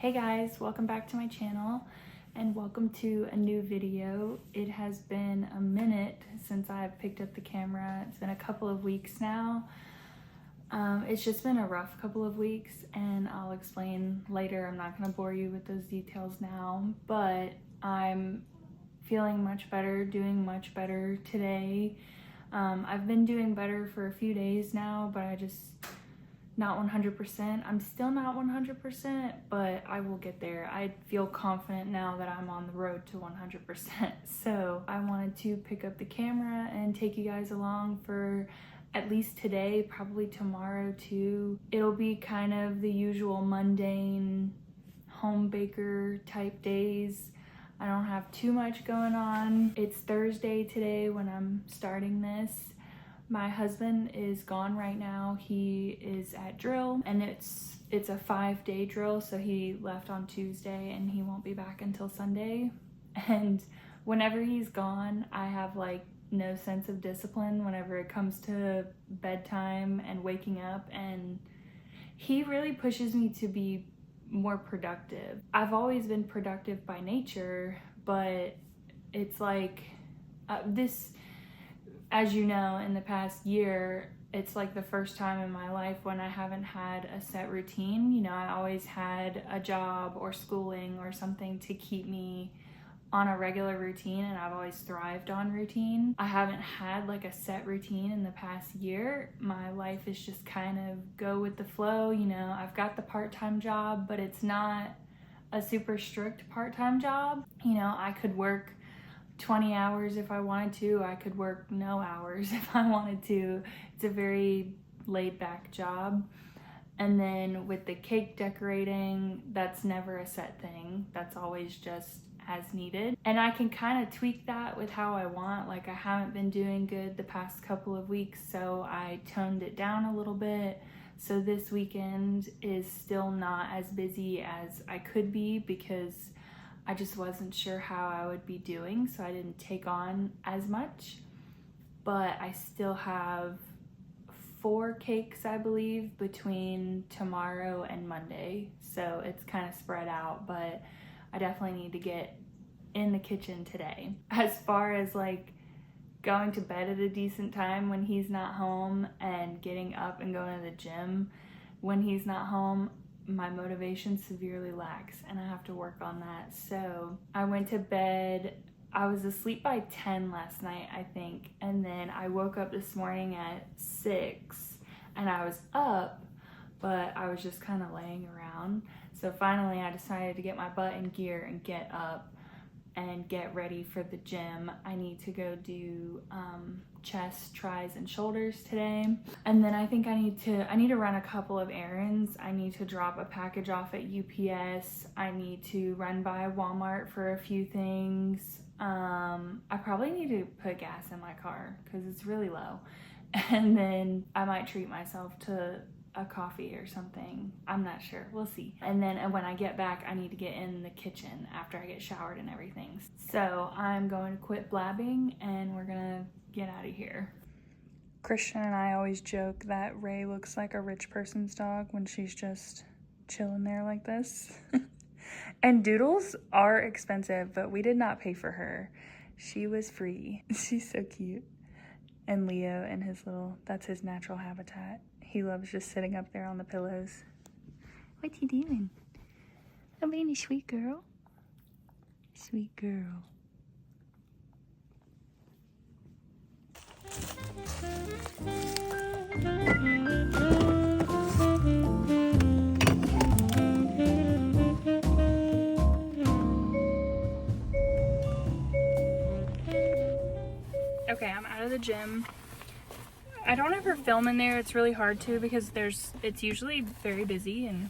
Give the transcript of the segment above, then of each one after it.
Hey guys, welcome back to my channel and welcome to a new video. It has been a minute since I've picked up the camera. It's been a couple of weeks now. It's just been a rough couple of weeks and I'll explain later. I'm not going to bore you with those details now, but I'm feeling much better, doing much better today. I've been doing better for a few days now, but I just not 100%. I'm still not 100%, but I will get there. I feel confident now that I'm on the road to 100%. So I wanted to pick up the camera and take you guys along for at least today, probably tomorrow too. It'll be kind of the usual mundane home baker type days. I don't have too much going on. It's Thursday today when I'm starting this. My husband is gone right now. He is at drill and it's a 5-day drill, so he left on Tuesday and he won't be back until Sunday. And whenever he's gone, I have like no sense of discipline whenever it comes to bedtime and waking up, and he really pushes me to be more productive. I've always been productive by nature, but it's like this, as you know, in the past year, it's like the first time in my life when I haven't had a set routine. You know, I always had a job or schooling or something to keep me on a regular routine, and I've always thrived on routine. I haven't had like a set routine in the past year. My life is just kind of go with the flow. You know, I've got the part-time job, but it's not a super strict part-time job. You know, I could work 20 hours if I wanted to. I could work no hours if I wanted to. It's a very laid back job. And then with the cake decorating, that's never a set thing. That's always just as needed. And I can kind of tweak that with how I want. Like, I haven't been doing good the past couple of weeks, so I toned it down a little bit. So this weekend is still not as busy as I could be because I just wasn't sure how I would be doing, so I didn't take on as much. But I still have 4 cakes, I believe, between tomorrow and Monday. So it's kind of spread out, but I definitely need to get in the kitchen today. As far as like going to bed at a decent time when he's not home and getting up and going to the gym when he's not home, my motivation severely lacks and I have to work on that. So I went to bed, I was asleep by 10 last night, I think, and then I woke up this morning at 6 and I was up, but I was just kind of laying around. So finally I decided to get my butt in gear and get up and get ready for the gym. I need to go do chest, tries, and shoulders today. And then I think I need to run a couple of errands. I need to drop a package off at UPS. I need to run by Walmart for a few things. I probably need to put gas in my car because it's really low. And then I might treat myself to a coffee or something. I'm not sure. We'll see. And then when I get back, I need to get in the kitchen after I get showered and everything. So I'm going to quit blabbing and we're gonna get out of here. Christian and I always joke that Ray looks like a rich person's dog when she's just chilling there like this. And doodles are expensive, but we did not pay for her. She was free. She's so cute. And Leo and his that's his natural habitat. He loves just sitting up there on the pillows. What you doing? I'm being a sweet girl. Sweet girl. Okay, I'm out of the gym. I don't ever film in there. It's really hard to because it's usually very busy and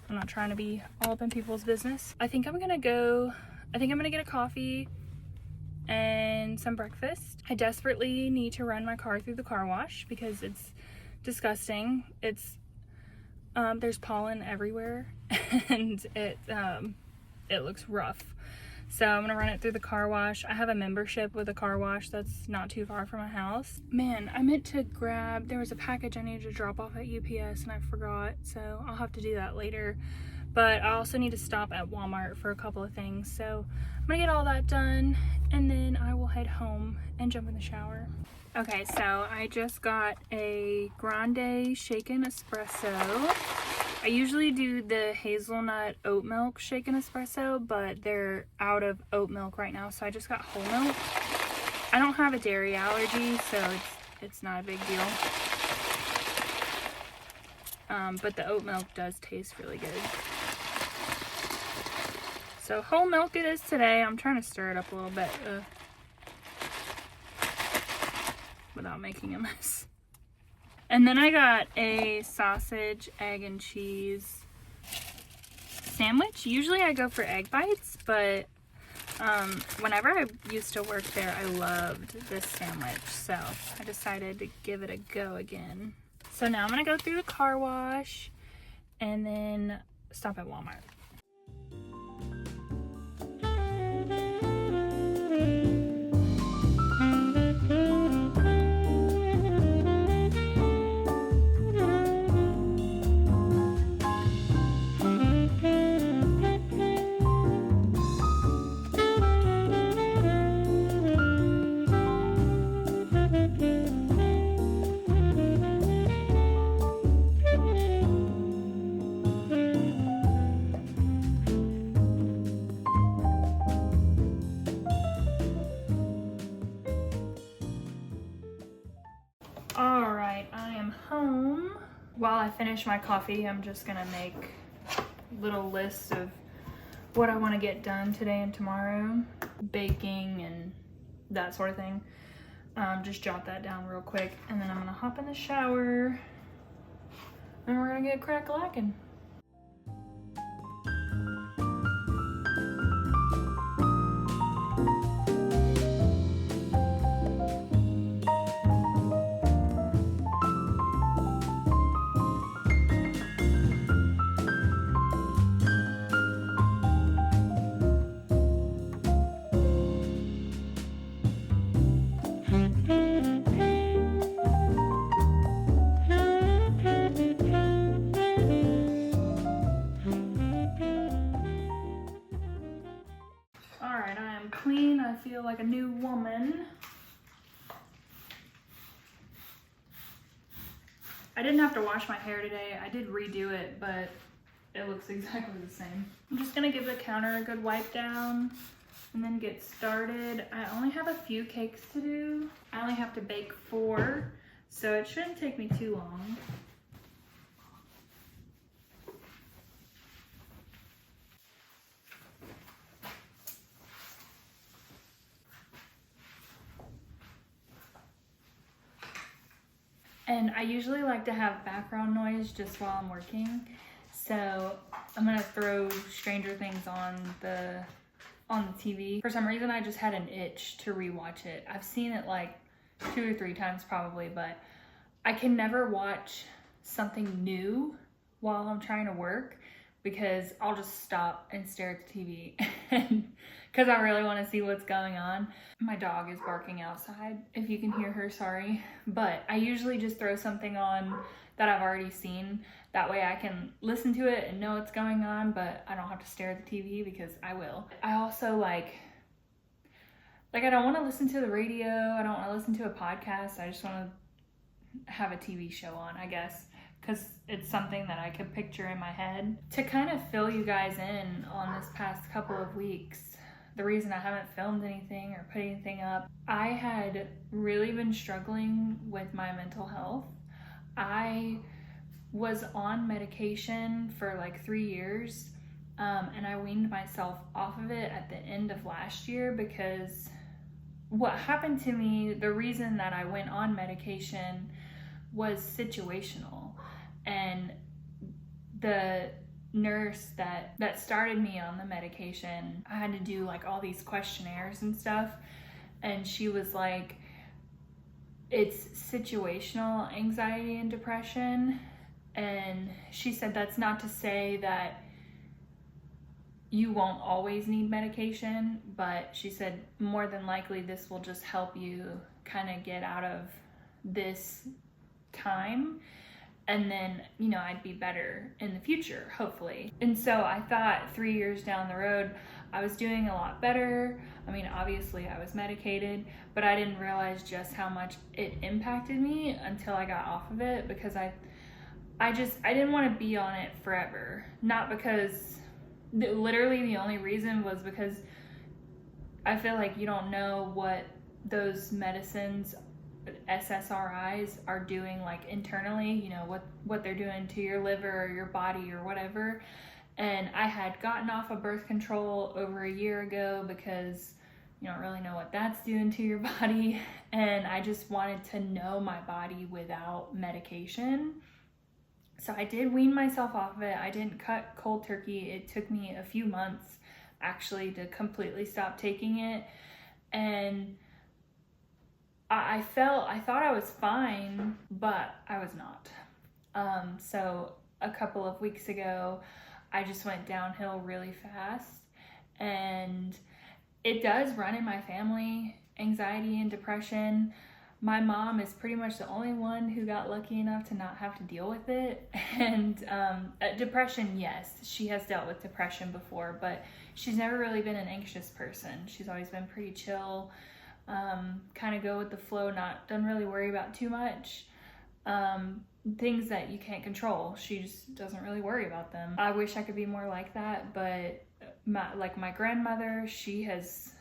I'm not trying to be all up in people's business. I think I'm gonna get a coffee and some breakfast. I desperately need to run my car through the car wash because it's disgusting. There's pollen everywhere and it looks rough. So I'm gonna run it through the car wash. I have a membership with a car wash that's not too far from my house. Man, I meant to there was a package I needed to drop off at UPS and I forgot, so I'll have to do that later. but I also need to stop at Walmart for a couple of things. So I'm gonna get all that done and then I will head home and jump in the shower. Okay, so I just got a grande shaken espresso. I usually do the hazelnut oat milk shaken espresso, but they're out of oat milk right now, so I just got whole milk. I don't have a dairy allergy, so it's not a big deal. But the oat milk does taste really good. So whole milk it is today. I'm trying to stir it up a little bit without making a mess. And then I got a sausage, egg, and cheese sandwich. Usually I go for egg bites, but whenever I used to work there, I loved this sandwich. So I decided to give it a go again. So now I'm gonna go through the car wash and then stop at Walmart. Alright, I am home. While I finish my coffee, I'm just gonna make little lists of what I want to get done today and tomorrow. Baking and that sort of thing. Just jot that down real quick and then I'm gonna hop in the shower and we're gonna get crack-a-lackin'. Alright, I am clean. I feel like a new woman. I didn't have to wash my hair today. I did redo it, but it looks exactly the same. I'm just gonna give the counter a good wipe down and then get started. I only have a few cakes to do. I only have to bake 4, so it shouldn't take me too long. And I usually like to have background noise just while I'm working. So I'm gonna throw Stranger Things on the TV. For some reason, I just had an itch to rewatch it. I've seen it like 2 or 3 times probably, but I can never watch something new while I'm trying to work because I'll just stop and stare at the TV because I really want to see what's going on. My dog is barking outside, if you can hear her, sorry. But I usually just throw something on that I've already seen. That way I can listen to it and know what's going on, but I don't have to stare at the TV because I will. I also like I don't want to listen to the radio. I don't want to listen to a podcast. I just want to have a TV show on, I guess, because it's something that I could picture in my head. To kind of fill you guys in on this past couple of weeks, the reason I haven't filmed anything or put anything up, I had really been struggling with my mental health. I was on medication for like 3 years, and I weaned myself off of it at the end of last year because what happened to me, the reason that I went on medication was situational. And the nurse that started me on the medication, I had to do like all these questionnaires and stuff, and she was like, it's situational anxiety and depression. And she said that's not to say that you won't always need medication, but she said more than likely this will just help you kind of get out of this time. and then, you know, I'd be better in the future, hopefully. And so I thought 3 years down the road, I was doing a lot better. I mean, obviously I was medicated, but I didn't realize just how much it impacted me until I got off of it, because I didn't want to be on it forever. Not because, literally the only reason was because I feel like you don't know what those medicines, SSRIs, are doing like internally, you know, what they're doing to your liver or your body or whatever. And I had gotten off of birth control over a year ago because you don't really know what that's doing to your body. And I just wanted to know my body without medication. So I did wean myself off of it. I didn't cut cold turkey. It took me a few months actually to completely stop taking it. And I thought I was fine, but I was not. So a couple of weeks ago, I just went downhill really fast, and it does run in my family, anxiety and depression. My mom is pretty much the only one who got lucky enough to not have to deal with it. And depression, yes, she has dealt with depression before, but she's never really been an anxious person. She's always been pretty chill, kind of go with the flow, doesn't really worry about too much. Things that you can't control, she just doesn't really worry about them. I wish I could be more like that, but my grandmother, she has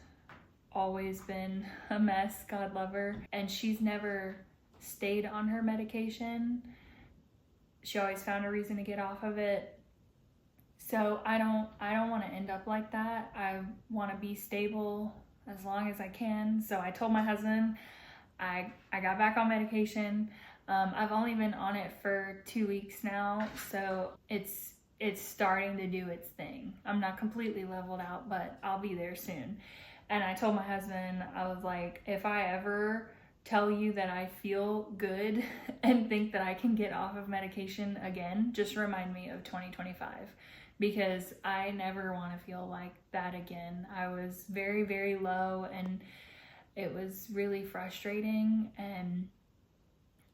always been a mess, God love her, and she's never stayed on her medication. She always found a reason to get off of it. So I don't want to end up like that. I want to be stable as long as I can. So I told my husband I got back on medication. I've only been on it for 2 weeks now, so it's starting to do its thing. I'm not completely leveled out, but I'll be there soon. And I told my husband, I was like, if I ever tell you that I feel good and think that I can get off of medication again, just remind me of 2025, because I never want to feel like that again. I was very, very low, and it was really frustrating, and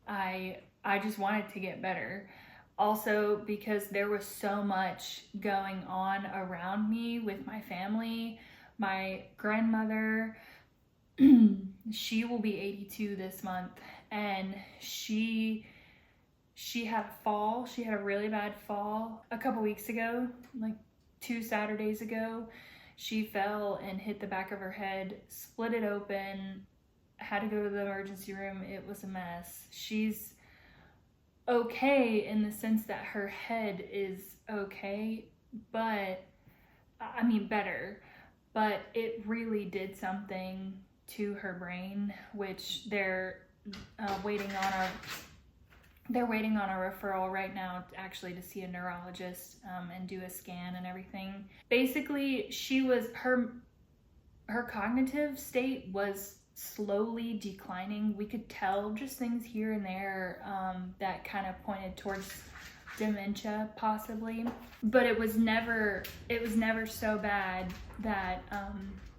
I just wanted to get better. Also, because there was so much going on around me with my family. My grandmother, she will be 82 this month, and she had a fall. She had a really bad fall a couple weeks ago, like 2 Saturdays ago. She fell and hit the back of her head, split it open, had to go to the emergency room. It was a mess. She's okay in the sense that her head is okay, but I mean better, but it really did something to her brain, which they're waiting on a referral right now actually to see a neurologist and do a scan and everything. Basically, her cognitive state was slowly declining. We could tell just things here and there that kind of pointed towards dementia possibly, but it was never so bad that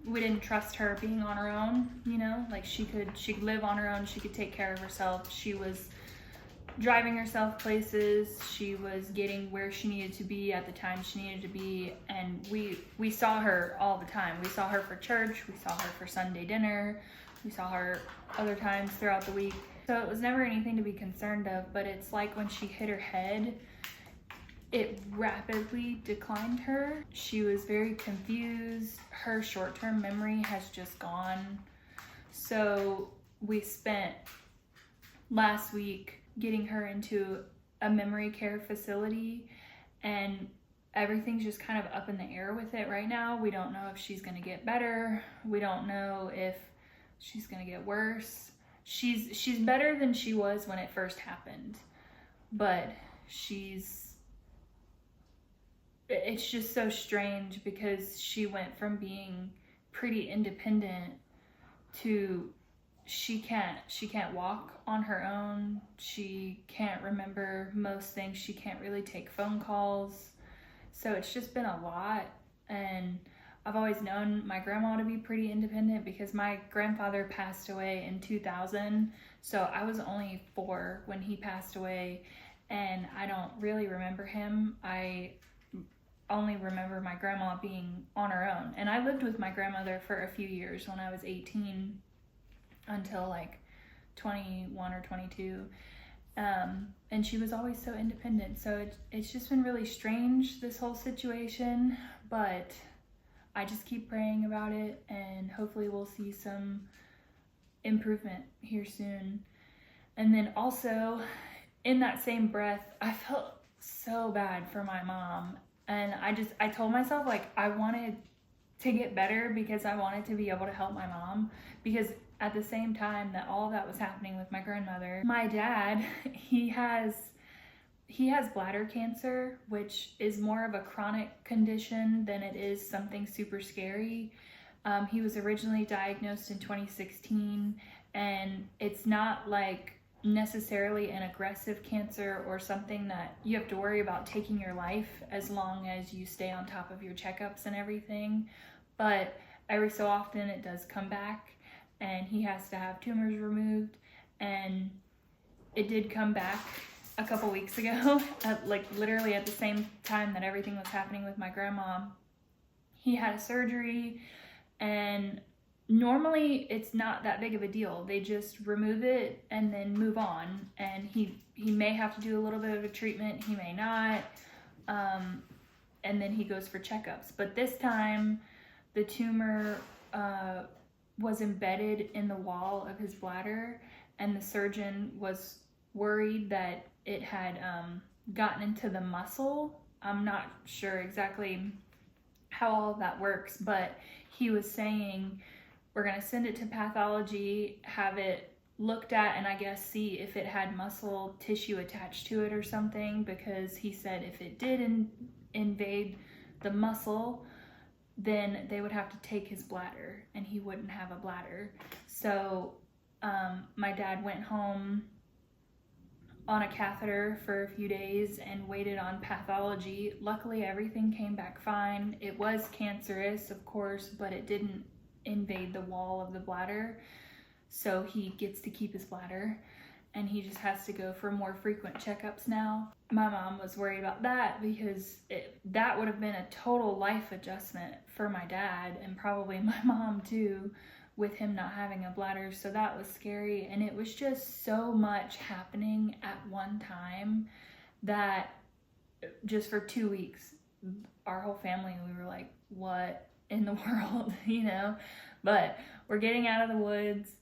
we didn't trust her being on her own, you know, like she could live on her own, she could take care of herself. She was driving herself places, she was getting where she needed to be at the time she needed to be, and we saw her all the time. We saw her for church, we saw her for Sunday dinner, we saw her other times throughout the week. So it was never anything to be concerned of, but it's like when she hit her head, it rapidly declined her. She was very confused. Her short-term memory has just gone. So we spent last week getting her into a memory care facility, and everything's just kind of up in the air with it right now. We don't know if she's gonna get better. We don't know if she's gonna get worse. She's better than she was when it first happened, but it's just so strange because she went from being pretty independent to she can't walk on her own. She can't remember most things. She can't really take phone calls. So it's just been a lot, and I've always known my grandma to be pretty independent because my grandfather passed away in 2000, so I was only 4 when he passed away, and I don't really remember him. I only remember my grandma being on her own. And I lived with my grandmother for a few years when I was 18 until like 21 or 22. And she was always so independent. So it's just been really strange, this whole situation, but I just keep praying about it, and hopefully we'll see some improvement here soon. And then also, in that same breath, I felt so bad for my mom. And I told myself, like, I wanted to get better because I wanted to be able to help my mom. Because at the same time that all of that was happening with my grandmother, my dad, he has bladder cancer, which is more of a chronic condition than it is something super scary. He was originally diagnosed in 2016, and it's not like necessarily an aggressive cancer or something that you have to worry about taking your life, as long as you stay on top of your checkups and everything. But every so often it does come back, and he has to have tumors removed, and it did come back a couple weeks ago, like literally at the same time that everything was happening with my grandma. He had a surgery, and normally it's not that big of a deal. They just remove it and then move on. And he may have to do a little bit of a treatment, he may not. And then he goes for checkups. But this time, the tumor was embedded in the wall of his bladder, and the surgeon was worried that it had gotten into the muscle. I'm not sure exactly how all of that works, but he was saying, we're going to send it to pathology, have it looked at, and I guess see if it had muscle tissue attached to it or something, because he said if it did invade the muscle, then they would have to take his bladder, and he wouldn't have a bladder. So my dad went home on a catheter for a few days and waited on pathology. Luckily, everything came back fine. It was cancerous, of course, but it didn't invade the wall of the bladder. So he gets to keep his bladder, and he just has to go for more frequent checkups now. My mom was worried about that because that would have been a total life adjustment for my dad, and probably my mom too, with him not having a bladder. So that was scary, and it was just so much happening at one time that just for 2 weeks, our whole family, we were like, what in the world, you know? But we're getting out of the woods.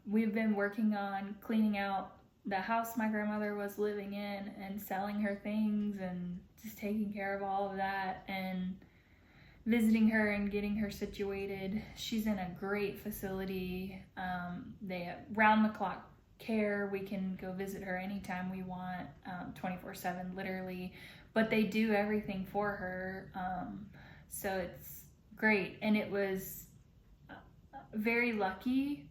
We've been working on cleaning out the house my grandmother was living in and selling her things and just taking care of all of that and visiting her and getting her situated. She's in a great facility. They have round-the-clock care. We can go visit her anytime we want, 24/7 literally, but they do everything for her. So it's great, and it was very lucky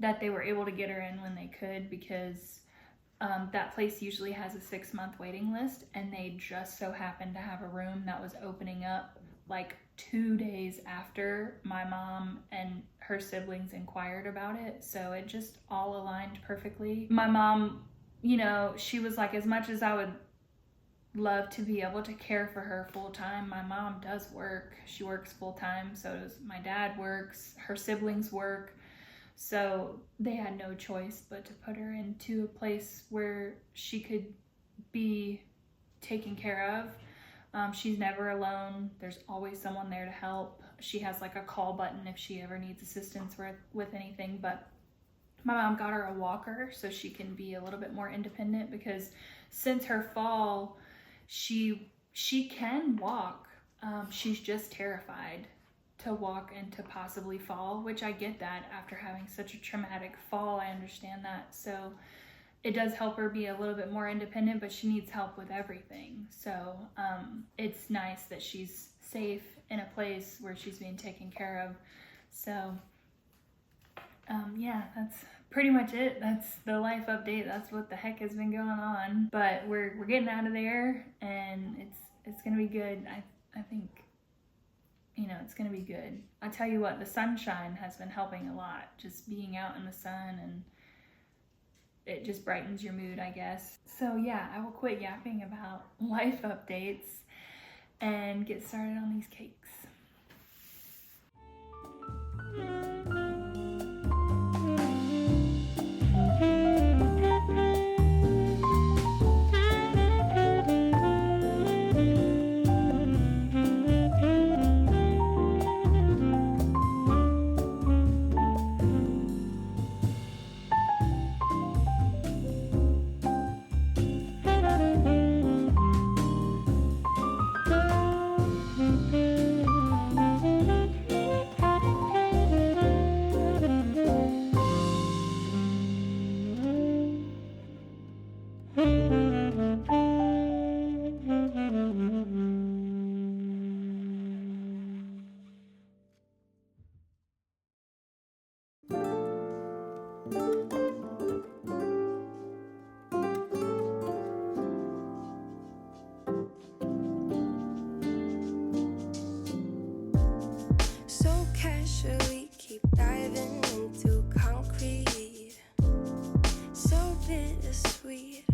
that they were able to get her in when they could, because that place usually has a 6-month waiting list, and they just so happened to have a room that was opening up like 2 days after my mom and her siblings inquired about it. So it just all aligned perfectly. My mom, you know, she was like, as much as I would love to be able to care for her full time, my mom does work. She works full time, so does my dad works, her siblings work. So they had no choice but to put her into a place where she could be taken care of. She's never alone. There's always someone there to help. She has like a call button if she ever needs assistance with anything. But my mom got her a walker so she can be a little bit more independent, because since her fall, she can walk. She's just terrified to walk and to possibly fall, which I get that after having such a traumatic fall. I understand that. So it does help her be a little bit more independent, but she needs help with everything. So it's nice that she's safe in a place where she's being taken care of. So yeah, that's pretty much it. That's the life update. That's what the heck has been going on. But we're getting out of there, and it's gonna be good. I think, you know, it's gonna be good. I tell you what, the sunshine has been helping a lot. Just being out in the sun and it just brightens your mood, I guess. So yeah, I will quit yapping about life updates and get started on these cakes. So casually keep diving into concrete, so bittersweet,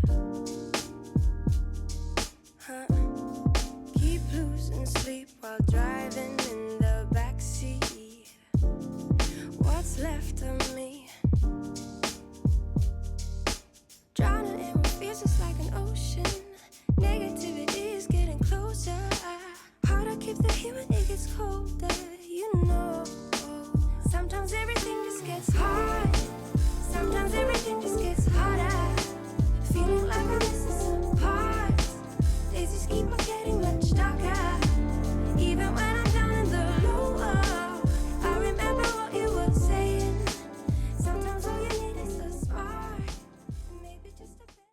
huh? Keep losing sleep while driving in the backseat. What's left of me? Drowning in what feels just like an ocean. Negativity is getting closer. Hard to keep the heat when it gets colder. You know, sometimes everything just gets hard. Sometimes everything just gets harder. Feeling like I'm missing some parts. Days just keep on getting much darker. Even when I'm down in the low, I remember what you were saying. Sometimes all you need is a spark. Maybe just a bit.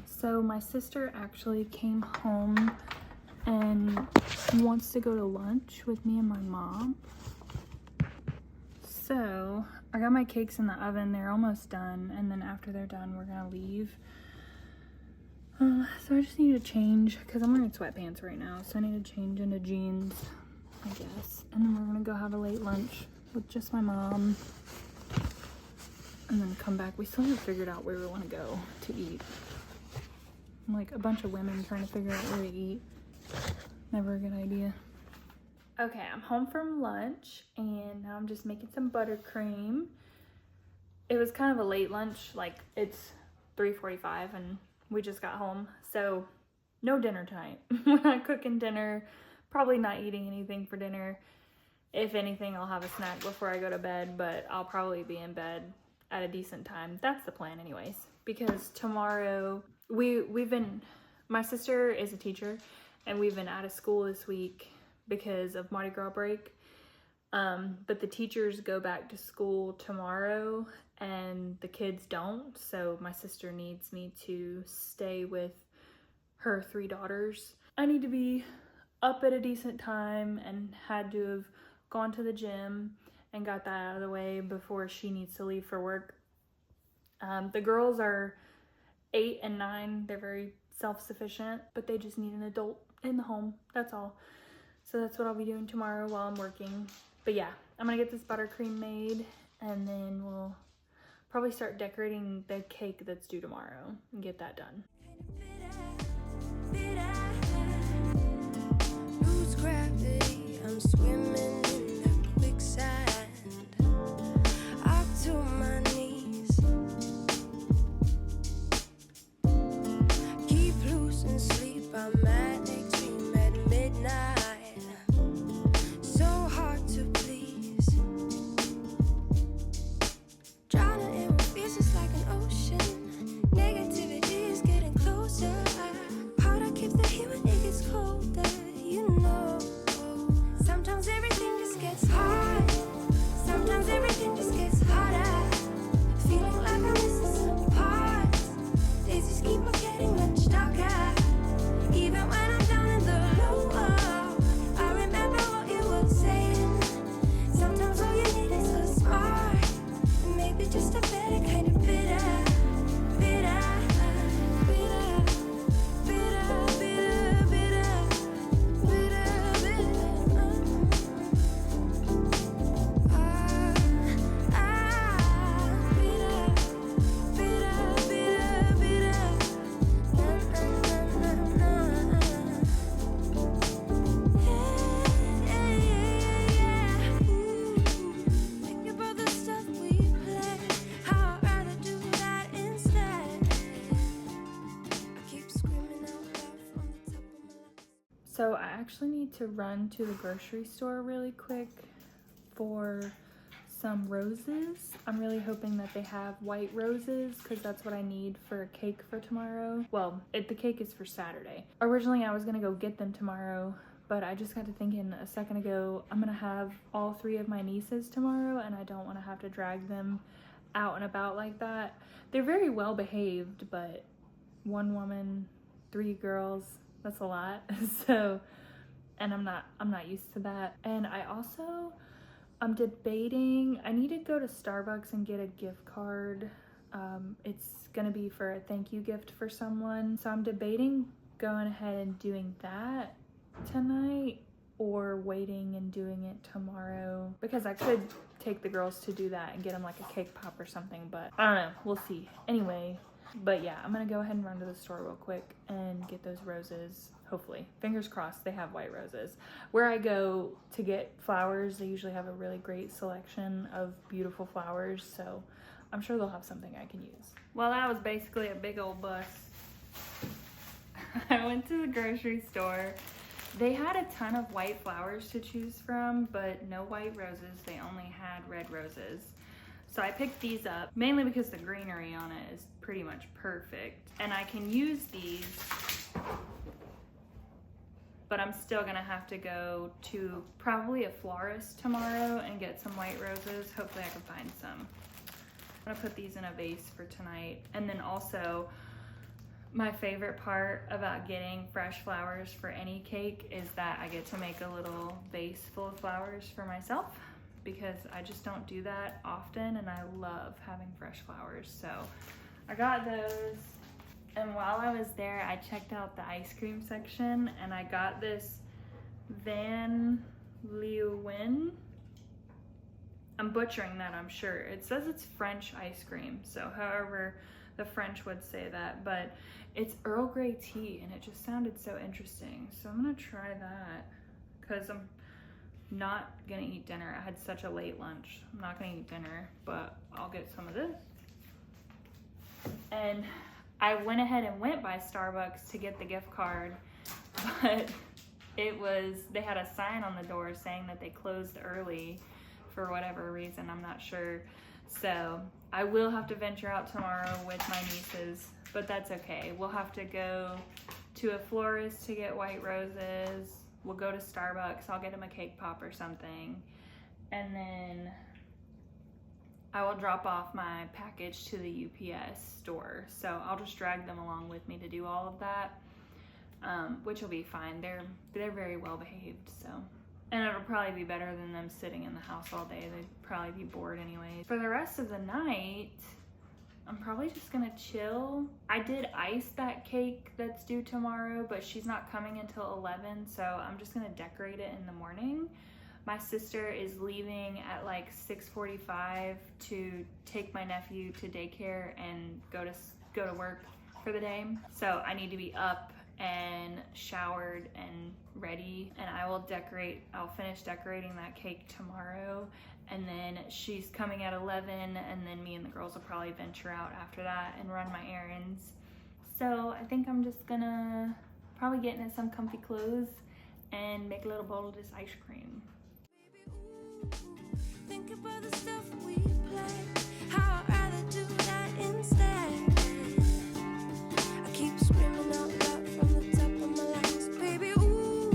So my sister actually came home and wants to go to lunch with me and my mom. So I got my cakes in the oven. They're almost done, and then after they're done, we're gonna leave. So I just need to change because I'm wearing sweatpants right now, so I need to change into jeans, I guess. And then we're gonna go have a late lunch with just my mom and then come back. We still haven't figured out where we want to go to eat. I'm like a bunch of women trying to figure out where to eat. Never a good idea. Okay, I'm home from lunch and now I'm just making some buttercream. It was kind of a late lunch, like it's 3:45 and we just got home. So no dinner tonight. We're not cooking dinner, probably not eating anything for dinner. If anything, I'll have a snack before I go to bed, but I'll probably be in bed at a decent time. That's the plan anyways, because tomorrow my sister is a teacher and we've been out of school this week because of Mardi Gras break. But the teachers go back to school tomorrow and the kids don't. So my sister needs me to stay with her 3 daughters. I need to be up at a decent time and had to have gone to the gym and got that out of the way before she needs to leave for work. The girls are 8 and 9. They're very self-sufficient, but they just need an adult in the home. That's all. So that's what I'll be doing tomorrow while I'm working. But yeah, I'm gonna get this buttercream made and then we'll probably start decorating the cake that's due tomorrow and get that done. Lose gravity, I'm swimming in the quicksand. Up to my knees. Keep losing sleep, I'm manic, dream at midnight. So hard to please. Drowning in what feels just like an ocean. Negativity is getting closer. Hard to keep the heat when it gets colder. You know, sometimes everything So I actually need to run to the grocery store really quick for some roses. I'm really hoping that they have white roses because that's what I need for a cake for tomorrow. Well, the cake is for Saturday. Originally I was gonna go get them tomorrow, but I just got to thinking a second ago, I'm gonna have all 3 of my nieces tomorrow and I don't want to have to drag them out and about like that. They're very well behaved, but 1 woman, 3 girls, that's a lot. So, and I'm not used to that. And I'm debating, I need to go to Starbucks and get a gift card. It's gonna be for a thank you gift for someone. So I'm debating going ahead and doing that tonight or waiting and doing it tomorrow, because I could take the girls to do that and get them like a cake pop or something, but I don't know, we'll see. Anyway, but yeah, I'm gonna go ahead and run to the store real quick and get those roses. Hopefully, fingers crossed, they have white roses. Where I go to get flowers, they usually have a really great selection of beautiful flowers, so I'm sure they'll have something I can use. Well, that was basically a big old bus. I went to the grocery store. They had a ton of white flowers to choose from, but no white roses. They only had red roses. So I picked these up, mainly because the greenery on it is pretty much perfect. And I can use these, but I'm still gonna have to go to probably a florist tomorrow and get some white roses. Hopefully I can find some. I'm gonna put these in a vase for tonight. And then also, my favorite part about getting fresh flowers for any cake is that I get to make a little vase full of flowers for myself, because I just don't do that often and I love having fresh flowers. So I got those. And while I was there, I checked out the ice cream section and I got this Van Leeuwen. I'm butchering that, I'm sure. It says it's French ice cream, so however the French would say that, but it's Earl Grey tea and it just sounded so interesting. So I'm gonna try that because I'm not gonna eat dinner. I had such a late lunch. I'm not gonna eat dinner, but I'll get some of this. And I went ahead and went by Starbucks to get the gift card, but they had a sign on the door saying that they closed early for whatever reason, I'm not sure. So I will have to venture out tomorrow with my nieces, but that's okay. We'll have to go to a florist to get white roses. We'll go to Starbucks, I'll get them a cake pop or something. And then I will drop off my package to the UPS store. So I'll just drag them along with me to do all of that, which will be fine. They're very well behaved, so. And it'll probably be better than them sitting in the house all day. They'd probably be bored anyway. For the rest of the night, I'm probably just gonna chill. I did ice that cake that's due tomorrow, but she's not coming until 11, so I'm just gonna decorate it in the morning. My sister is leaving at like 6:45 to take my nephew to daycare and go to work for the day. So I need to be up and showered and ready, and I'll finish decorating that cake tomorrow. And then she's coming at 11, and then me and the girls will probably venture out after that and run my errands. So I think I'm just gonna probably get into some comfy clothes and make a little bowl of this ice cream. Think about the stuff we play, how I'd rather do that instead. I keep screaming out loud from the top of my lungs, baby, ooh.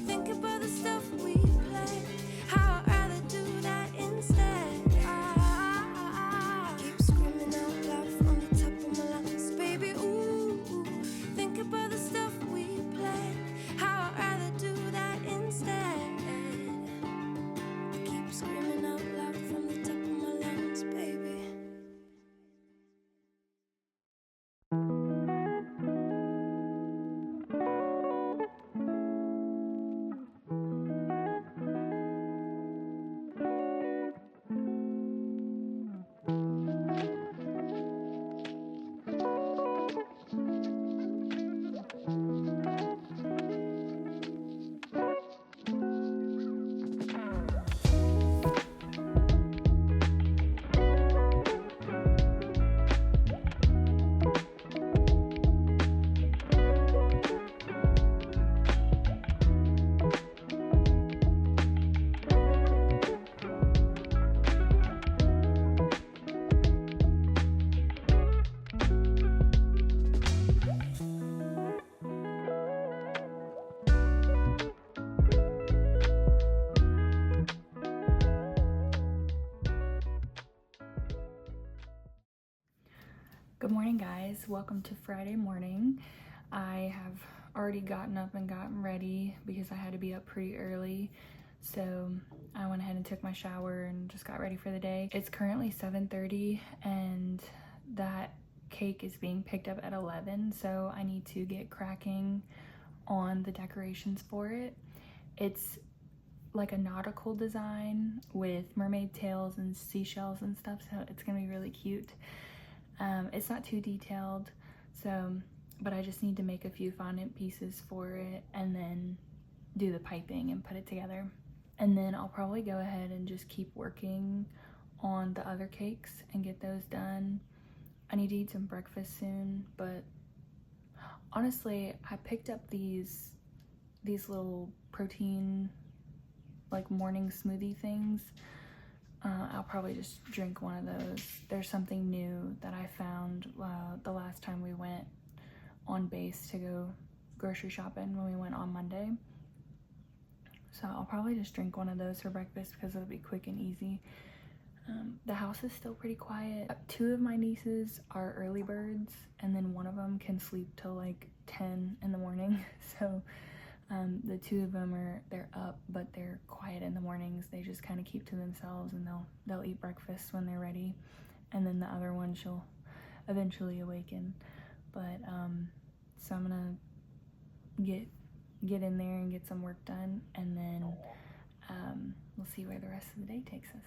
Think about the stuff we play, how I'd rather do that instead. I keep screaming out loud from the top of my lungs, baby, ooh. Think about the stuff we play, how I'd rather do that instead. Screaming out loud from the top of my lungs, baby. Good morning, guys. Welcome to Friday morning. I have already gotten up and gotten ready because I had to be up pretty early. So I went ahead and took my shower and just got ready for the day. It's currently 7:30 and that cake is being picked up at 11. So I need to get cracking on the decorations for it. It's like a nautical design with mermaid tails and seashells and stuff. So it's gonna be really cute. It's not too detailed, but I just need to make a few fondant pieces for it and then do the piping and put it together. And then I'll probably go ahead and just keep working on the other cakes and get those done. I need to eat some breakfast soon, but honestly, I picked up these little protein, like morning smoothie things. I'll probably just drink one of those. There's something new that I found the last time we went on base to go grocery shopping when we went on Monday. So I'll probably just drink one of those for breakfast because it'll be quick and easy. The house is still pretty quiet. 2 of my nieces are early birds, and then one of them can sleep till like 10 in the morning. So the 2 of them they're up, but they're quiet in the mornings. They just kind of keep to themselves, and they'll eat breakfast when they're ready. And then the other one, she'll eventually awaken. But so I'm gonna get in there and get some work done, and then we'll see where the rest of the day takes us.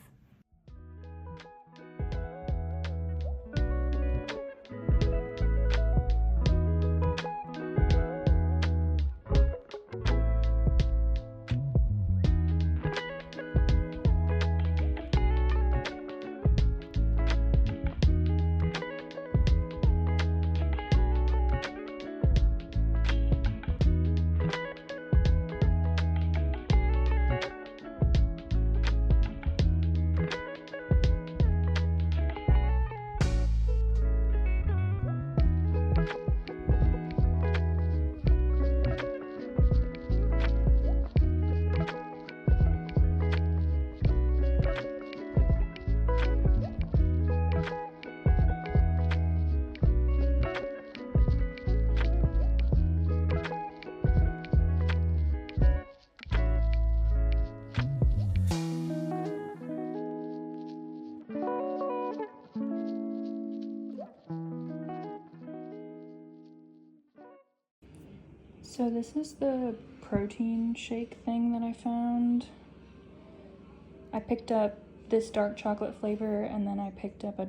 So this is the protein shake thing that I found. I picked up this dark chocolate flavor, and then I picked up a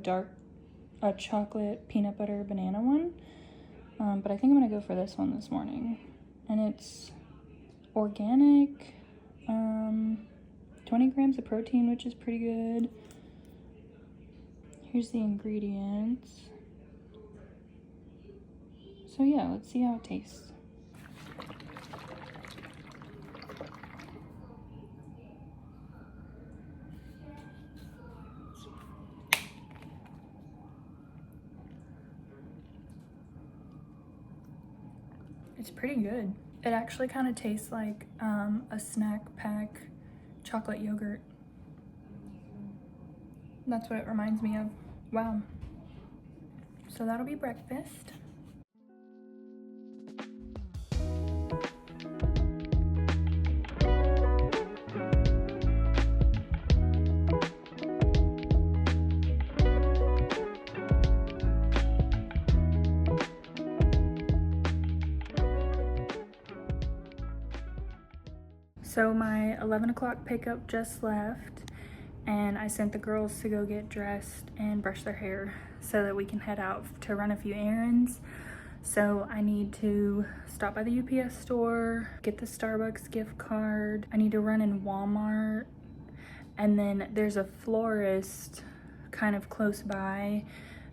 chocolate peanut butter banana one. But I think I'm gonna go for this one this morning. And it's organic, 20 grams of protein, which is pretty good. Here's the ingredients. So yeah, let's see how it tastes. It's pretty good. It actually kind of tastes like a snack pack chocolate yogurt. That's what it reminds me of. Wow. So that'll be breakfast. So my 11 o'clock pickup just left, and I sent the girls to go get dressed and brush their hair so that we can head out to run a few errands. So I need to stop by the UPS store, get the Starbucks gift card. I need to run in Walmart, and then there's a florist kind of close by,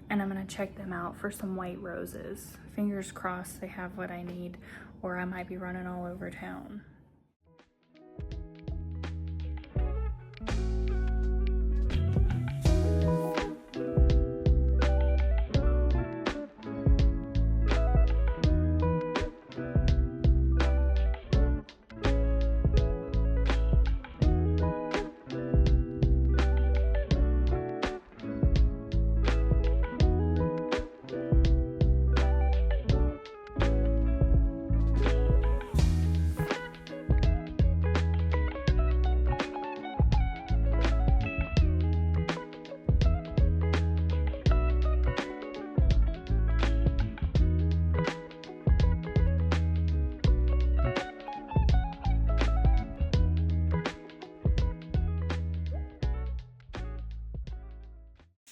and I'm gonna check them out for some white roses. Fingers crossed they have what I need, or I might be running all over town.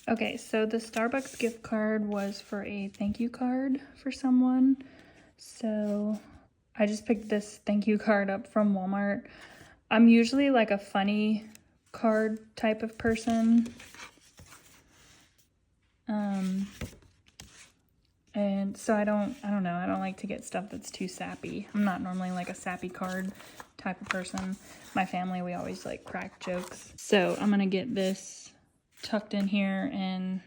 Okay, so the Starbucks gift card was for a thank you card for someone. So I just picked this thank you card up from Walmart. I'm usually like a funny card type of person. And so I don't know, I don't like to get stuff that's too sappy. I'm not normally like a sappy card type of person. My family, we always like crack jokes. So I'm gonna get this tucked in here and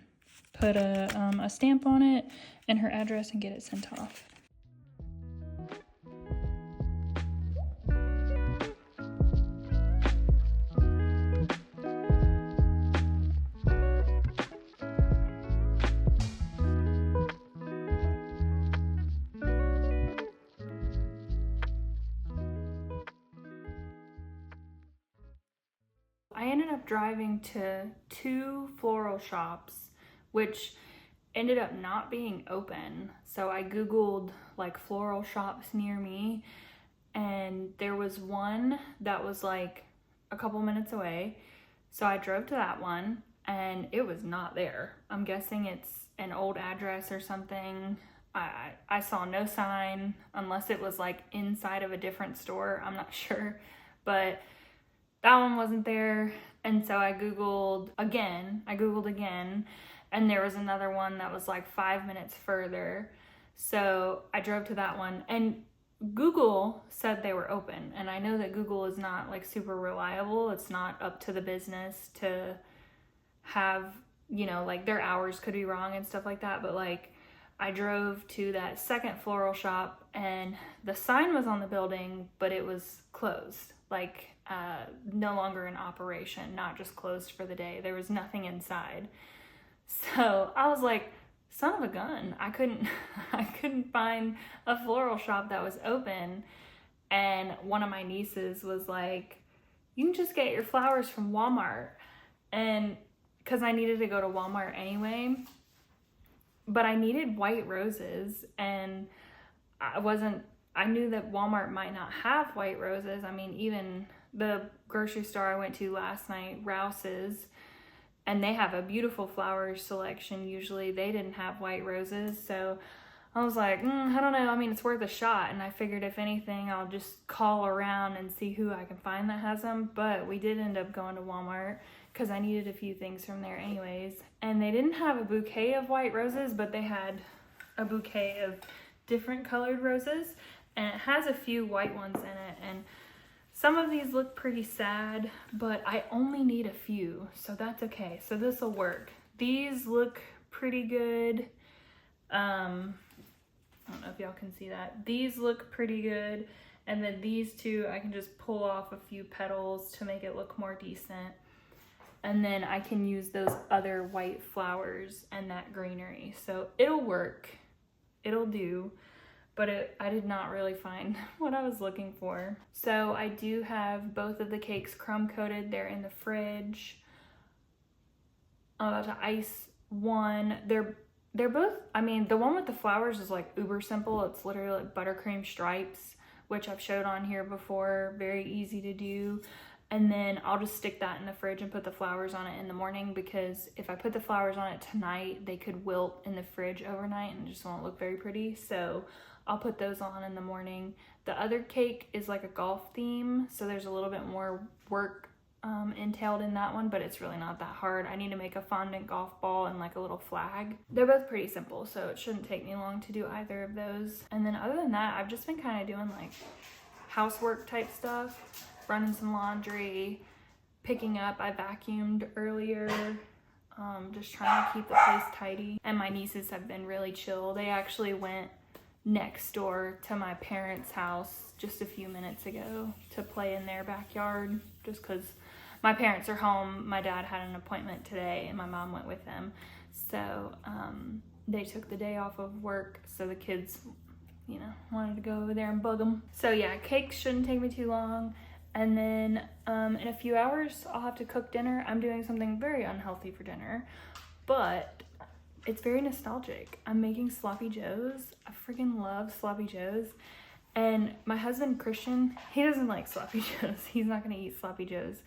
put a stamp on it and her address and get it sent off. I ended up driving to 2 floral shops, which ended up not being open. So I Googled like floral shops near me, and there was one that was like a couple minutes away. So I drove to that one and it was not there. I'm guessing it's an old address or something. I saw no sign, unless it was like inside of a different store. I'm not sure, but that one wasn't there. And so I Googled again, and there was another one that was like 5 minutes further. So I drove to that one, and Google said they were open. And I know that Google is not like super reliable. It's not up to the business to have, you know, like their hours could be wrong and stuff like that. But like I drove to that second floral shop and the sign was on the building, but it was closed. Like no longer in operation, not just closed for the day. There was nothing inside. So I was like, son of a gun. I couldn't find a floral shop that was open. And one of my nieces was like, you can just get your flowers from Walmart. And because I needed to go to Walmart anyway, but I needed white roses, and I knew that Walmart might not have white roses. I mean, even the grocery store I went to last night, Rouse's, and they have a beautiful flower selection. Usually they didn't have white roses. So I was like, I don't know. I mean, it's worth a shot. And I figured if anything, I'll just call around and see who I can find that has them. But we did end up going to Walmart because I needed a few things from there anyways. And they didn't have a bouquet of white roses, but they had a bouquet of different colored roses. And it has a few white ones in it. And some of these look pretty sad, but I only need a few, so that's okay. So this will work. These look pretty good. I don't know if y'all can see that. These look pretty good. And then these two, I can just pull off a few petals to make it look more decent. And then I can use those other white flowers and that greenery. So it'll work. It'll do. But I did not really find what I was looking for. So I do have both of the cakes crumb coated. They're in the fridge. I'm about to ice one. They're both, I mean, the one with the flowers is like uber simple. It's literally like buttercream stripes, which I've showed on here before. Very easy to do. And then I'll just stick that in the fridge and put the flowers on it in the morning, because if I put the flowers on it tonight, they could wilt in the fridge overnight and just won't look very pretty. So I'll put those on in the morning. The other cake is like a golf theme, so there's a little bit more work entailed in that one, but it's really not that hard. I need to make a fondant golf ball and like a little flag. They're both pretty simple, so it shouldn't take me long to do either of those. And then other than that, I've just been kind of doing like housework type stuff, running some laundry, picking up. I vacuumed earlier, just trying to keep the place tidy. And my nieces have been really chill. They actually went next door to my parents' house just a few minutes ago to play in their backyard, just because my parents are home. My dad had an appointment today and my mom went with them. So they took the day off of work, so the kids, you know, wanted to go over there and bug them. So yeah, cakes shouldn't take me too long. And then in a few hours, I'll have to cook dinner. I'm doing something very unhealthy for dinner, but it's very nostalgic. I'm making sloppy joes. I freaking love sloppy joes. And my husband, Christian, he doesn't like sloppy joes. He's not gonna eat sloppy joes.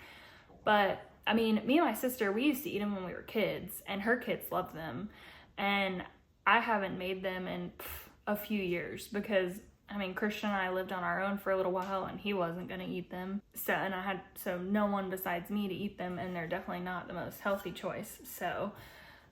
But I mean, me and my sister, we used to eat them when we were kids, and her kids love them. And I haven't made them in a few years because, I mean, Christian and I lived on our own for a little while, and he wasn't going to eat them. So no one besides me to eat them, and they're definitely not the most healthy choice.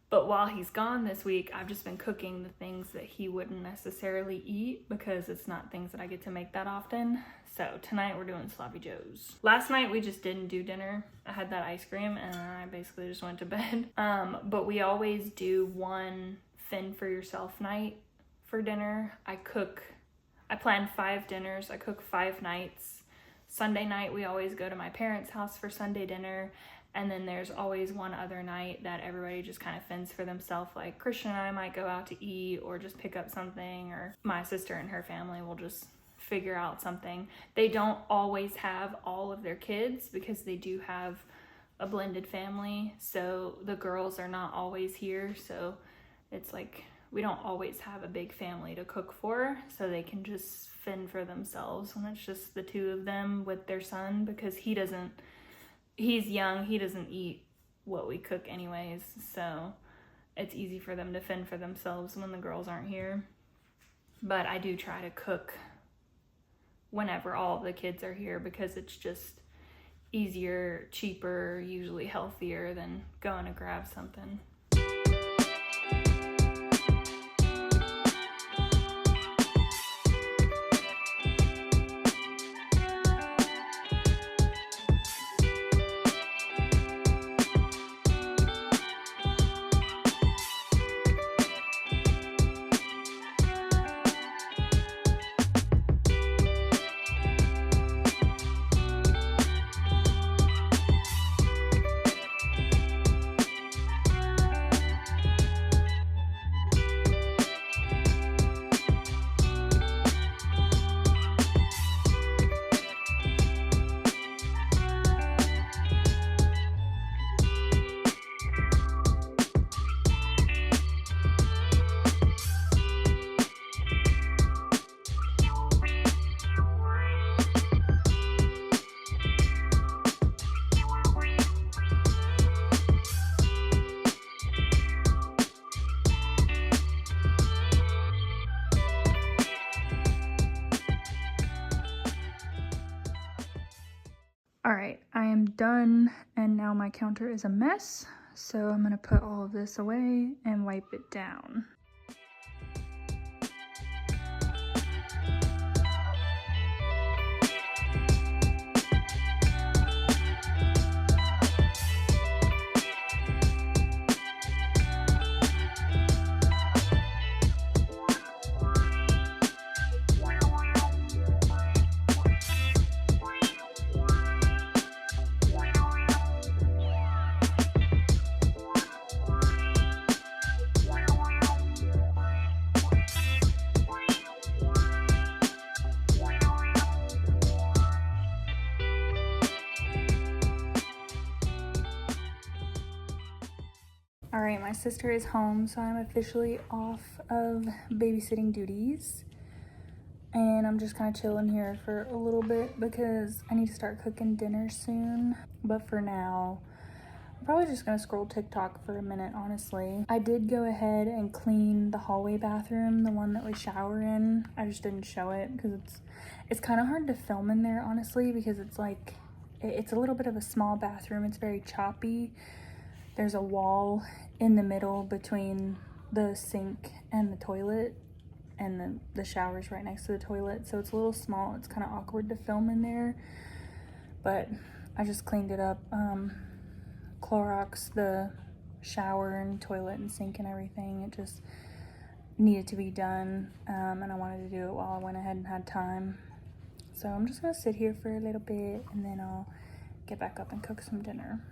But while he's gone this week, I've just been cooking the things that he wouldn't necessarily eat because it's not things that I get to make that often. So tonight we're doing sloppy joes. Last night we just didn't do dinner. I had that ice cream and I basically just went to bed. But we always do one fend for yourself night for dinner. I plan 5 dinners. I cook 5 nights. Sunday night we always go to my parents' house for Sunday dinner. And then there's always one other night that everybody just kind of fends for themselves. Like Christian and I might go out to eat or just pick up something, or my sister and her family will just figure out something. They don't always have all of their kids because they do have a blended family. So the girls are not always here. So it's like we don't always have a big family to cook for. So they can just fend for themselves when it's just the 2 of them with their son, because he's young, he doesn't eat what we cook anyways, so it's easy for them to fend for themselves when the girls aren't here. But I do try to cook whenever all of the kids are here because it's just easier, cheaper, usually healthier than going to grab something. Alright, I am done, and now my counter is a mess, so I'm gonna put all of this away and wipe it down. Alright, my sister is home, so I'm officially off of babysitting duties. And I'm just kind of chilling here for a little bit because I need to start cooking dinner soon. But for now, I'm probably just going to scroll TikTok for a minute, honestly. I did go ahead and clean the hallway bathroom, the one that we shower in. I just didn't show it because it's kind of hard to film in there, honestly, because it's like, it's a little bit of a small bathroom. It's very choppy. There's a wall in the middle between the sink and the toilet, and the shower's right next to the toilet, so it's a little small. It's kind of awkward to film in there, but I just cleaned it up, Clorox the shower and toilet and sink and everything. It just needed to be done, and I wanted to do it while I went ahead and had time. So I'm just gonna sit here for a little bit and then I'll get back up and cook some dinner.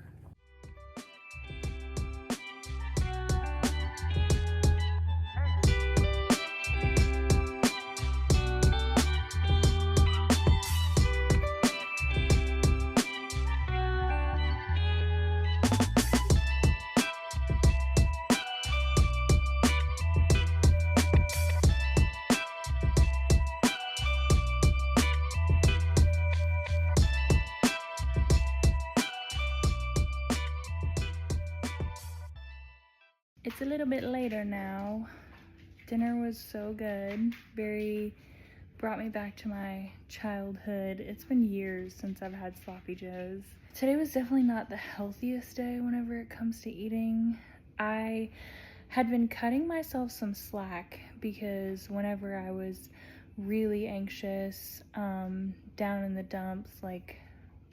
It's a little bit later now. Dinner was so good. Brought me back to my childhood. It's been years since I've had sloppy joes. Today was definitely not the healthiest day whenever it comes to eating. I had been cutting myself some slack because whenever I was really anxious, down in the dumps, like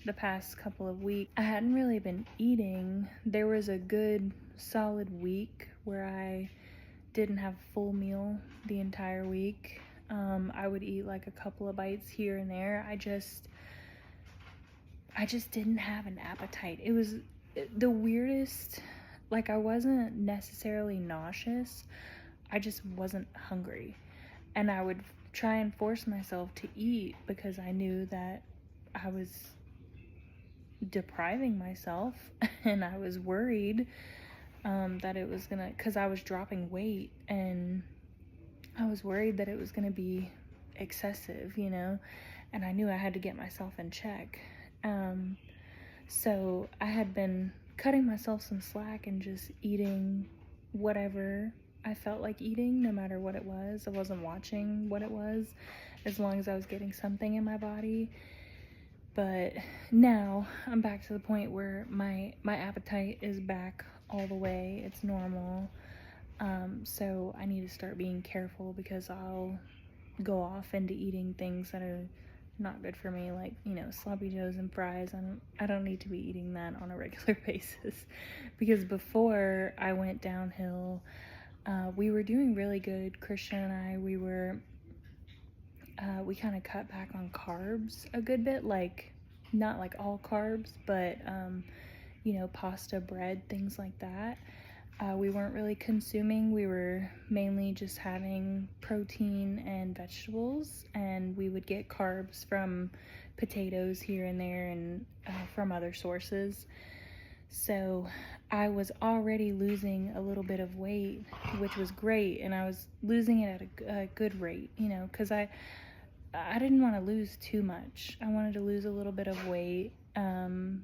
the past couple of weeks, I hadn't really been eating. There was a good solid week where I didn't have a full meal the entire week. I would eat like a couple of bites here and there. I just didn't have an appetite. It was the weirdest. Like, I wasn't necessarily nauseous, I just wasn't hungry. And I would try and force myself to eat because I knew that I was depriving myself and I was worried that it was gonna, because I was dropping weight and I was worried that it was gonna be excessive, you know, and I knew I had to get myself in check. So I had been cutting myself some slack and just eating whatever I felt like eating, no matter what it was. I wasn't watching what it was, as long as I was getting something in my body. But now I'm back to the point where my appetite is back all the way. It's normal. So I need to start being careful because I'll go off into eating things that are not good for me, like, you know, sloppy joes and fries. I don't need to be eating that on a regular basis, because before I went downhill, we were doing really good. Christian and I, we kind of cut back on carbs a good bit, like not like all carbs, but you know, pasta, bread, things like that. We weren't really consuming. We were mainly just having protein and vegetables, and we would get carbs from potatoes here and there and from other sources. So I was already losing a little bit of weight, which was great, and I was losing it at a good rate, you know, because I didn't want to lose too much. I wanted to lose a little bit of weight,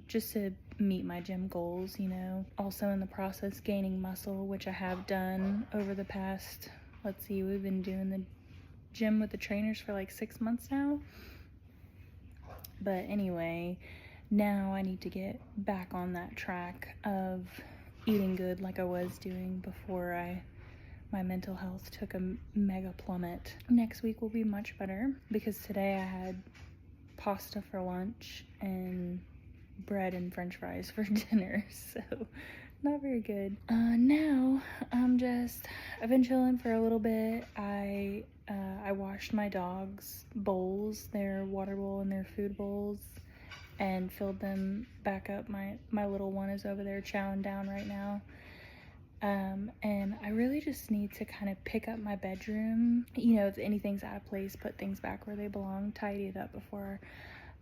just to meet my gym goals, you know. Also in the process gaining muscle, which I have done over the past, let's see, we've been doing the gym with the trainers for like 6 months now. But anyway, now I need to get back on that track of eating good like I was doing before my mental health took a mega plummet. Next week will be much better because today I had pasta for lunch and bread and french fries for dinner, so not very good. Now I've been chilling for a little bit. I washed my dogs' bowls, their water bowl and their food bowls, and filled them back up. My little one is over there chowing down right now. And I really just need to kind of pick up my bedroom. You know, if anything's out of place, put things back where they belong, tidy it up before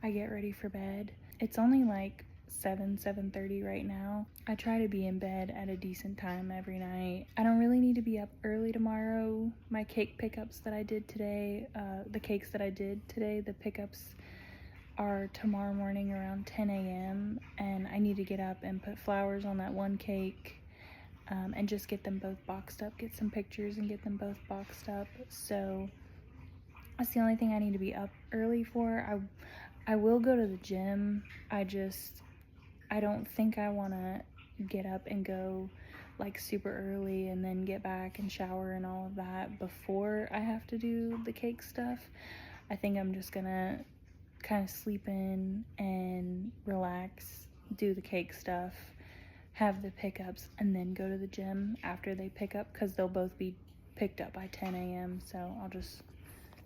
I get ready for bed. It's only like 7:30 right now. I try to be in bed at a decent time every night. I don't really need to be up early tomorrow. My cake pickups that I did today, the cakes that I did today, the pickups are tomorrow morning around 10 a.m. and I need to get up and put flowers on that one cake. And just get them both boxed up, get some pictures and get them both boxed up. So that's the only thing I need to be up early for. I will go to the gym. I don't think I want to get up and go like super early and then get back and shower and all of that before I have to do the cake stuff. I think I'm just gonna kind of sleep in and relax, do the cake stuff, have the pickups, and then go to the gym after they pick up, because they'll both be picked up by 10 a.m. So I'll just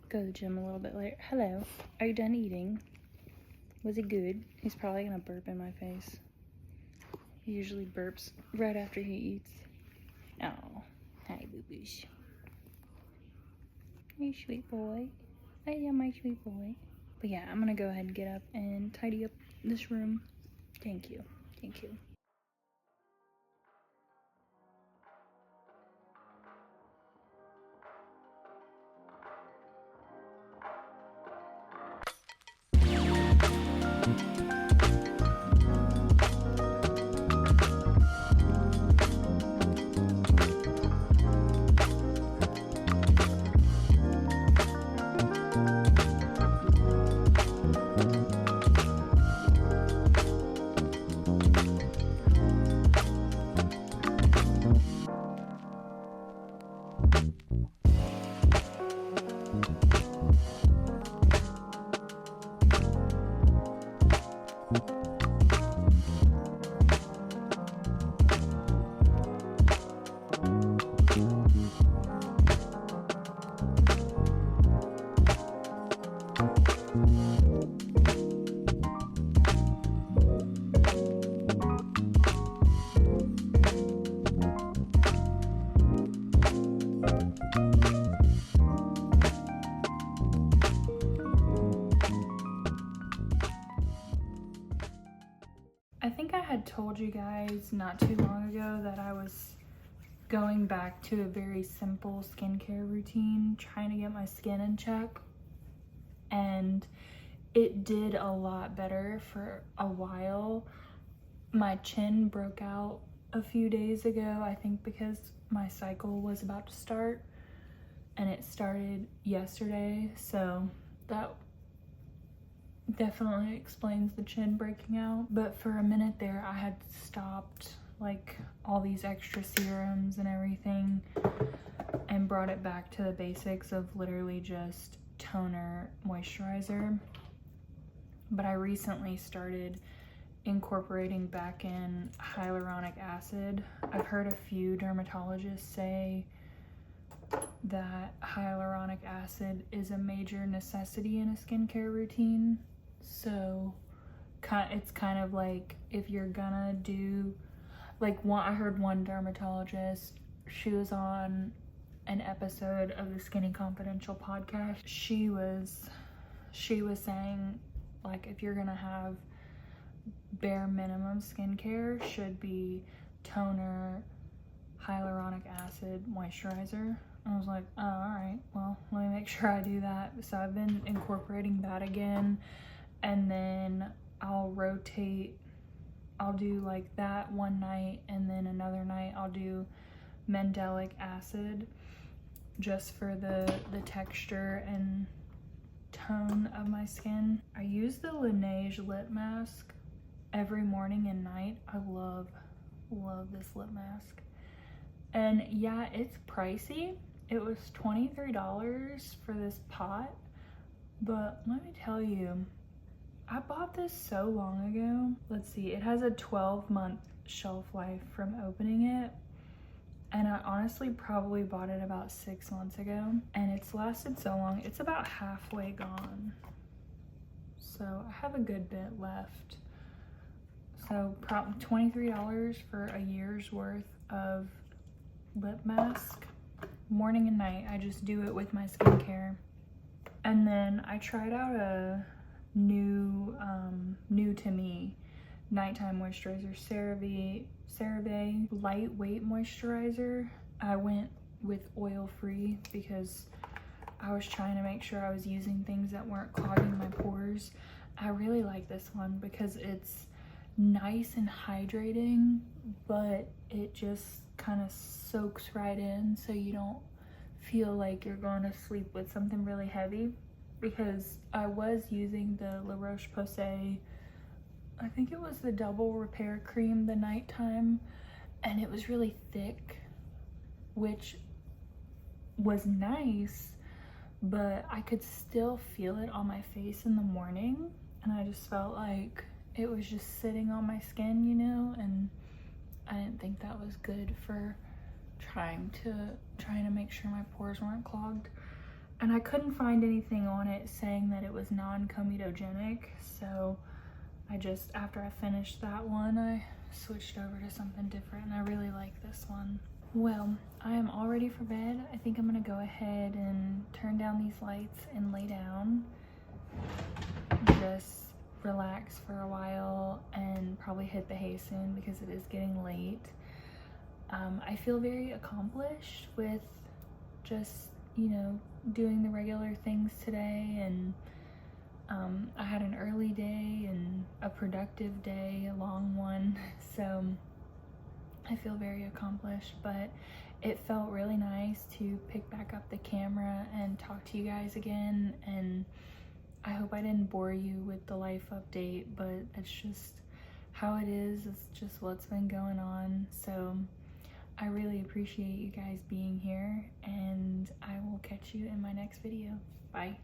go to the gym a little bit later. Hello, are you done eating? Was it good? He's probably gonna burp in my face. He usually burps right after he eats. Oh, hi boo-boos. Hey, sweet boy. Hey, my sweet boy. But yeah, I'm gonna go ahead and get up and tidy up this room. Thank you. Thank you. I think I had told you guys not too long ago that I was going back to a very simple skincare routine, trying to get my skin in check, and it did a lot better for a while. My chin broke out a few days ago, I think because my cycle was about to start, and it started yesterday, so that definitely explains the chin breaking out. But for a minute there, I had stopped like all these extra serums and everything and brought it back to the basics of literally just toner, moisturizer. But I recently started incorporating back in hyaluronic acid. I've heard a few dermatologists say that hyaluronic acid is a major necessity in a skincare routine. So it's kind of like if you're gonna do like I heard one dermatologist, she was on an episode of the Skinny Confidential podcast. She was saying like if you're gonna have bare minimum skincare should be toner, hyaluronic acid, moisturizer. I was like, oh, all right, well, let me make sure I do that. So I've been incorporating that again, and then I'll rotate. I'll do like that one night, and then another night I'll do mandelic acid just for the texture and tone of my skin. I use the Laneige lip mask every morning and night. I love this lip mask. And yeah, it's pricey. It was $23 for this pot, but let me tell you, I bought this so long ago. Let's see, it has a 12-month shelf life from opening it, and I honestly probably bought it about 6 months ago, and it's lasted so long. It's about halfway gone, so I have a good bit left. So probably $23 for a year's worth of lip mask, morning and night. I just do it with my skincare. And then I tried out a new to me nighttime moisturizer, CeraVe lightweight moisturizer. I went with oil free because I was trying to make sure I was using things that weren't clogging my pores. I really like this one because it's nice and hydrating, but it just kind of soaks right in, so you don't feel like you're going to sleep with something really heavy. Because I was using the La Roche-Posay, I think it was the double repair cream the nighttime, and it was really thick, which was nice, but I could still feel it on my face in the morning, and I just felt like it was just sitting on my skin, you know, and I didn't think that was good for trying to make sure my pores weren't clogged. And I couldn't find anything on it saying that it was non-comedogenic, so I just, after I finished that one, I switched over to something different, and I really like this one. Well, I am all ready for bed. I think I'm gonna go ahead and turn down these lights and lay down. Just relax for a while and probably hit the hay soon because it is getting late. I feel very accomplished with just, you know, doing the regular things today, and I had an early day and a productive day, a long one, so I feel very accomplished. But it felt really nice to pick back up the camera and talk to you guys again, and I hope I didn't bore you with the life update, but it's just how it is. It's just what's been going on. So I really appreciate you guys being here, and I will catch you in my next video. Bye.